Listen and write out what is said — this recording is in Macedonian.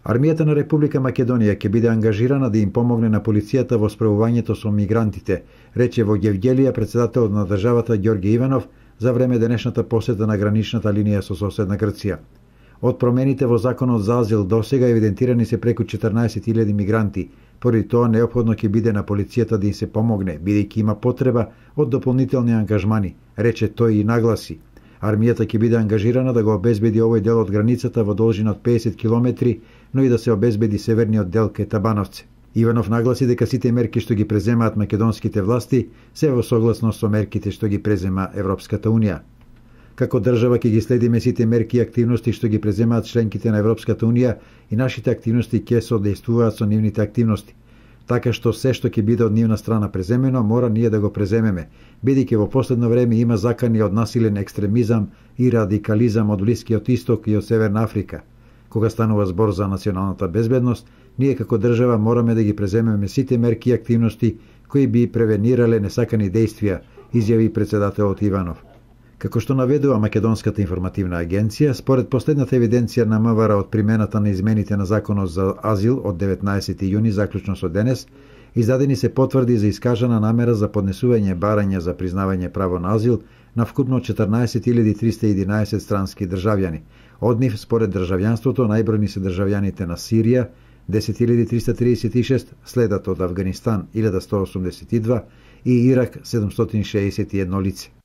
Армијата на Република Македонија ќе биде ангажирана да им помогне на полицијата во справувањето со мигрантите, рече во Гевгелија председателот на државата Ѓорѓе Иванов за време денешната посета на граничната линија со соседна Грција. Од промените во законот за азил досега евидентирани се преку 14.000 мигранти, поради тоа неопходно ќе биде на полицијата да им се помогне, бидејќи има потреба од дополнителни ангажмани, рече тој и нагласи. Армијата ќе биде ангажирана да го обезбеди овој дел од границата во должина од 50 километри, но и да се обезбеди северниот дел кај Табановци. Иванов нагласи дека сите мерки што ги преземаат македонските власти се во согласност со мерките што ги презема Европската Унија. Како држава ќе ги следиме сите мерки и активности што ги преземаат членките на Европската Унија и нашите активности ќе содействуваат со нивните активности. Така што се што ќе биде од нивна страна преземено, мора ние да го преземеме, бидејќи во последно време има закани од насилен екстремизам и радикализам од Блискиот Исток и од Северна Африка. Кога станува збор за националната безбедност, ние како држава мораме да ги преземеме сите мерки и активности кои би превенирале несакани действија, изјави председателот Иванов. Како што наведува Македонската информативна агенција, според последната евиденција на МВР од примената на измените на законот за азил од 19 јуни заклучно со денес, издадени се потврди за искажана намера за поднесување барања за признавање право на азил на вкупно 14.311 странски државјани. Од нив, според државјанството, најбројни се државјаните на Сирија, 10.336, следат од Авганистан 1182 и Ирак 761 лице.